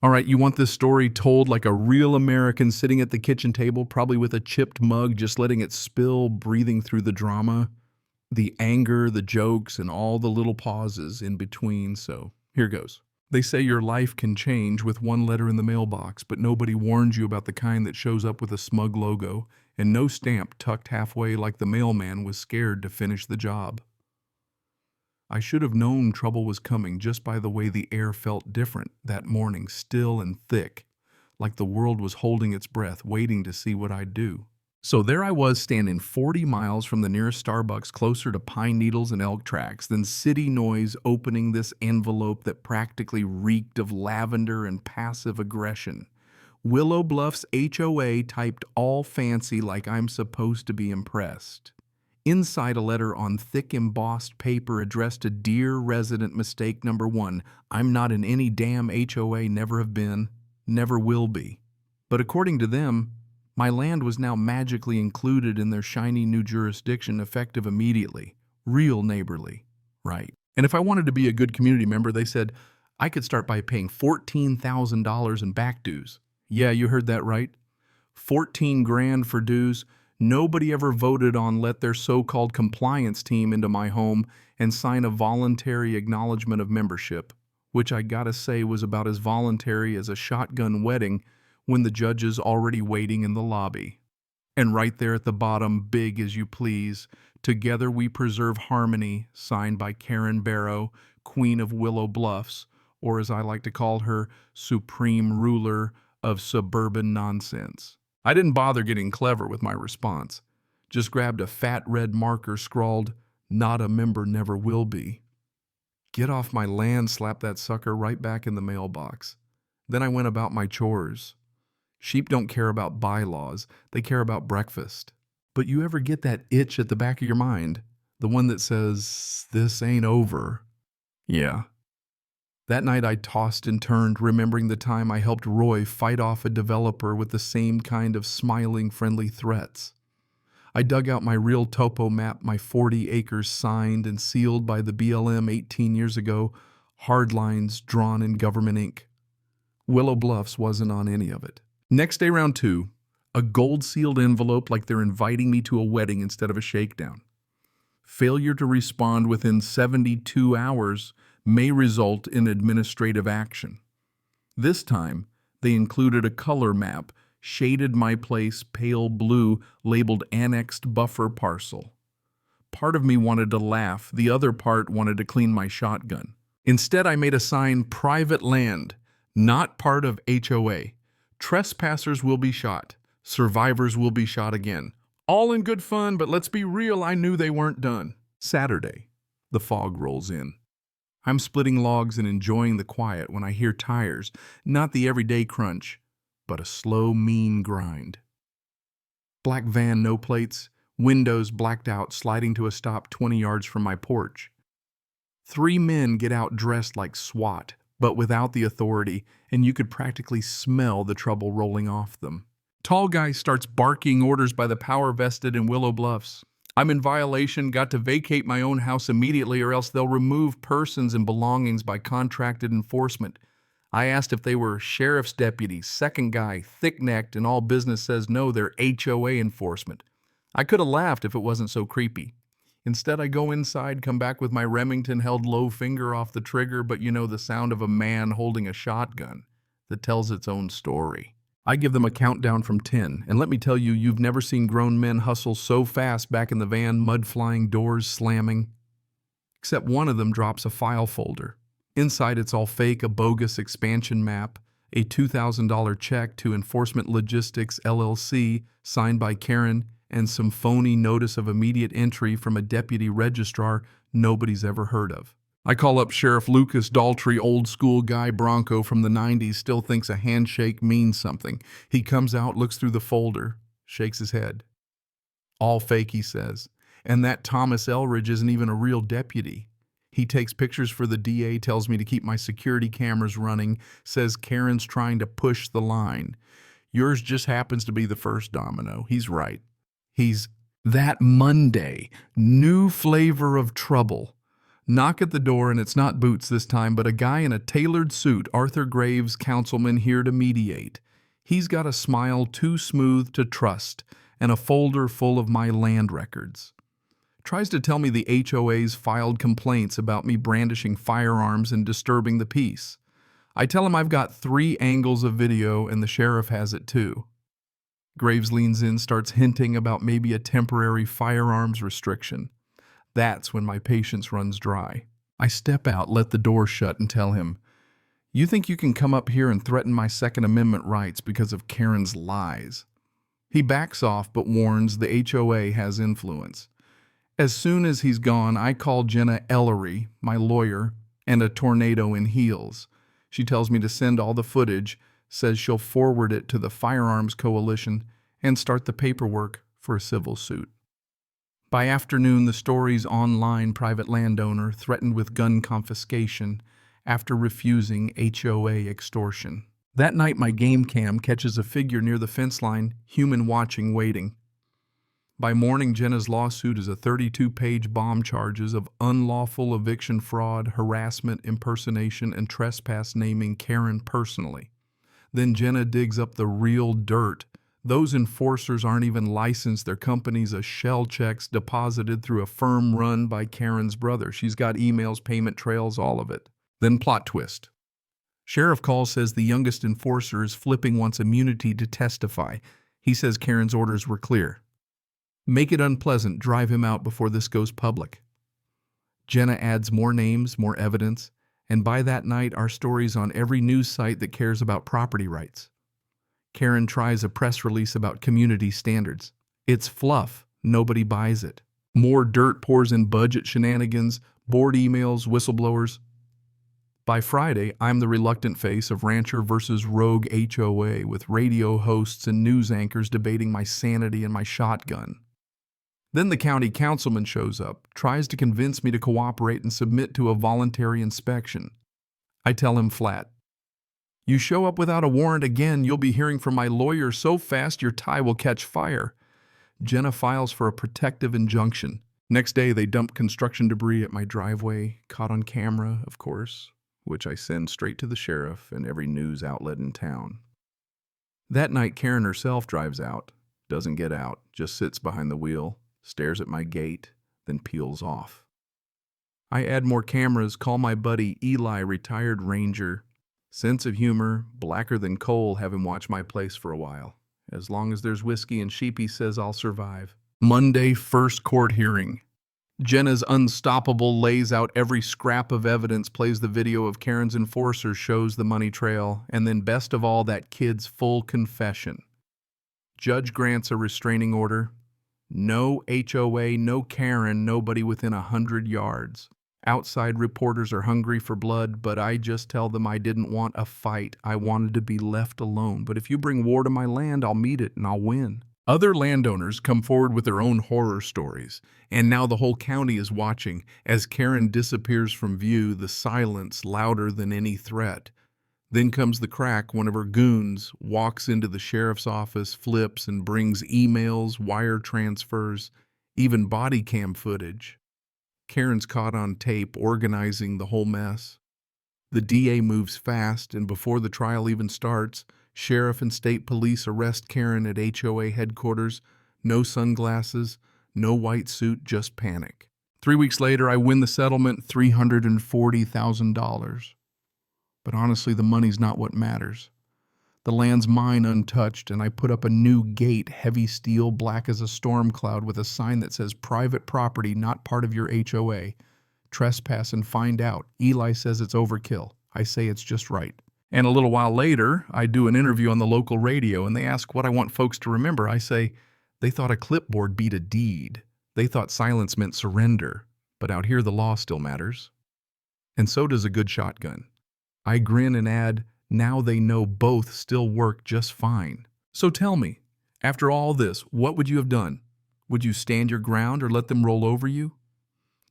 All right, you want this story told like a real American sitting at the kitchen table, probably with a chipped mug, just letting it spill, breathing through the drama, the anger, the jokes, and all the little pauses in between. So here goes. They say your life can change with one letter in the mailbox, but nobody warns you about the kind that shows up with a smug logo and no stamp tucked halfway like the mailman was scared to finish the job. I should have known trouble was coming just by the way the air felt different that morning, still and thick, like the world was holding its breath, waiting to see what I'd do. So there I was, standing 40 miles from the nearest Starbucks, closer to pine needles and elk tracks than city noise, opening this envelope that practically reeked of lavender and passive aggression. Willow Bluff's HOA, typed all fancy like I'm supposed to be impressed. Inside, a letter on thick embossed paper addressed to Dear Resident Mistake Number 1. I'm not in any damn HOA, never have been, never will be. But according to them, my land was now magically included in their shiny new jurisdiction, effective immediately. Real neighborly. Right. And if I wanted to be a good community member, they said I could start by paying $14,000 in back dues. Yeah, you heard that right. 14 grand for dues. Nobody ever voted on let their so-called compliance team into my home and sign a voluntary acknowledgement of membership, which I gotta say was about as voluntary as a shotgun wedding when the judge is already waiting in the lobby. And right there at the bottom, big as you please, Together We Preserve Harmony, signed by Karen Barrow, Queen of Willow Bluffs, or as I like to call her, Supreme Ruler of Suburban Nonsense. I didn't bother getting clever with my response. Just grabbed a fat red marker, scrawled, "Not a member, never will be." Get off my land, slapped that sucker right back in the mailbox. Then I went about my chores. Sheep don't care about bylaws, they care about breakfast. But you ever get that itch at the back of your mind? The one that says, this ain't over. Yeah. That night I tossed and turned, remembering the time I helped Roy fight off a developer with the same kind of smiling, friendly threats. I dug out my real topo map, my 40 acres signed and sealed by the BLM 18 years ago, hard lines drawn in government ink. Willow Bluffs wasn't on any of it. Next day, round 2, a gold-sealed envelope like they're inviting me to a wedding instead of a shakedown. Failure to respond within 72 hours may result in administrative action. This time, they included a color map, shaded my place pale blue, labeled Annexed Buffer Parcel. Part of me wanted to laugh, the other part wanted to clean my shotgun. Instead, I made a sign, Private Land, not part of HOA. Trespassers will be shot. Survivors will be shot again. All in good fun, but let's be real, I knew they weren't done. Saturday, the fog rolls in. I'm splitting logs and enjoying the quiet when I hear tires, not the everyday crunch, but a slow, mean grind. Black van, no plates, windows blacked out, sliding to a stop 20 yards from my porch. 3 men get out dressed like SWAT, but without the authority, and you could practically smell the trouble rolling off them. Tall guy starts barking orders by the power vested in Willow Bluffs. I'm in violation, got to vacate my own house immediately or else they'll remove persons and belongings by contracted enforcement. I asked if they were sheriff's deputies, second guy, thick-necked, and all business says no, they're HOA enforcement. I could have laughed if it wasn't so creepy. Instead, I go inside, come back with my Remington held low finger off the trigger, but you know the sound of a man holding a shotgun that tells its own story. I give them a countdown from 10, and let me tell you, you've never seen grown men hustle so fast back in the van, mud flying, doors slamming. Except one of them drops a file folder. Inside, it's all fake, a bogus expansion map, a $2,000 check to Enforcement Logistics LLC, signed by Karen, and some phony notice of immediate entry from a deputy registrar nobody's ever heard of. I call up Sheriff Lucas Daltrey, old school guy Bronco from the 90s, still thinks a handshake means something. He comes out, looks through the folder, shakes his head. All fake, he says. And that Thomas Elridge isn't even a real deputy. He takes pictures for the DA, tells me to keep my security cameras running, says Karen's trying to push the line. Yours just happens to be the first domino. He's right. He's that Monday, new flavor of trouble. Knock at the door, and it's not Boots this time, but a guy in a tailored suit, Arthur Graves, councilman, here to mediate. He's got a smile too smooth to trust, and a folder full of my land records. Tries to tell me the HOA's filed complaints about me brandishing firearms and disturbing the peace. I tell him I've got 3 angles of video, and the sheriff has it too. Graves leans in, starts hinting about maybe a temporary firearms restriction. That's when my patience runs dry. I step out, let the door shut, and tell him, "You think you can come up here and threaten my Second Amendment rights because of Karen's lies?" He backs off, but warns the HOA has influence. As soon as he's gone, I call Jenna Ellery, my lawyer, and a tornado in heels. She tells me to send all the footage, says she'll forward it to the Firearms Coalition, and start the paperwork for a civil suit. By afternoon, the story's online. Private landowner threatened with gun confiscation after refusing HOA extortion. That night, my game cam catches a figure near the fence line, human watching, waiting. By morning, Jenna's lawsuit is a 32-page bomb charges of unlawful eviction fraud, harassment, impersonation, and trespass, naming Karen personally. Then Jenna digs up the real dirt. Those enforcers aren't even licensed. Their company's a shell checks deposited through a firm run by Karen's brother. She's got emails, payment trails, all of it. Then plot twist. Sheriff calls, says the youngest enforcer is flipping, wants immunity to testify. He says Karen's orders were clear. Make it unpleasant, drive him out before this goes public. Jenna adds more names, more evidence, and by that night our story's on every news site that cares about property rights. Karen tries a press release about community standards. It's fluff. Nobody buys it. More dirt pours in, budget shenanigans, board emails, whistleblowers. By Friday, I'm the reluctant face of rancher versus rogue HOA, with radio hosts and news anchors debating my sanity and my shotgun. Then the county councilman shows up, tries to convince me to cooperate and submit to a voluntary inspection. I tell him flat, "You show up without a warrant again, you'll be hearing from my lawyer so fast your tie will catch fire." Jenna files for a protective injunction. Next day, they dump construction debris at my driveway, caught on camera, of course, which I send straight to the sheriff and every news outlet in town. That night, Karen herself drives out, doesn't get out, just sits behind the wheel, stares at my gate, then peels off. I add more cameras, call my buddy Eli, retired ranger. Sense of humor, blacker than coal, have him watch my place for a while. As long as there's whiskey and sheep, he says, I'll survive. Monday, first court hearing. Jenna's unstoppable, lays out every scrap of evidence, plays the video of Karen's enforcer, shows the money trail, and then best of all, that kid's full confession. Judge grants a restraining order. No HOA, no Karen, nobody within 100 yards. Outside reporters are hungry for blood, but I just tell them I didn't want a fight. I wanted to be left alone. But if you bring war to my land, I'll meet it and I'll win. Other landowners come forward with their own horror stories, and now the whole county is watching as Karen disappears from view, the silence louder than any threat. Then comes the crack. One of her goons walks into the sheriff's office, flips, and brings emails, wire transfers, even body cam footage. Karen's caught on tape, organizing the whole mess. The DA moves fast, and before the trial even starts, sheriff and state police arrest Karen at HOA headquarters. No sunglasses, no white suit, just panic. 3 weeks later, I win the settlement, $340,000. But honestly, the money's not what matters. The land's mine untouched, and I put up a new gate, heavy steel, black as a storm cloud, with a sign that says private property, not part of your HOA. Trespass and find out. Eli says it's overkill. I say it's just right. And a little while later, I do an interview on the local radio, and they ask what I want folks to remember. I say, they thought a clipboard beat a deed. They thought silence meant surrender. But out here, the law still matters. And so does a good shotgun. I grin and add, now they know both still work just fine. So tell me, after all this, what would you have done? Would you stand your ground or let them roll over you?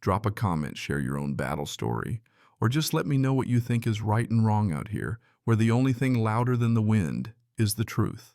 Drop a comment, share your own battle story, or just let me know what you think is right and wrong out here, where the only thing louder than the wind is the truth.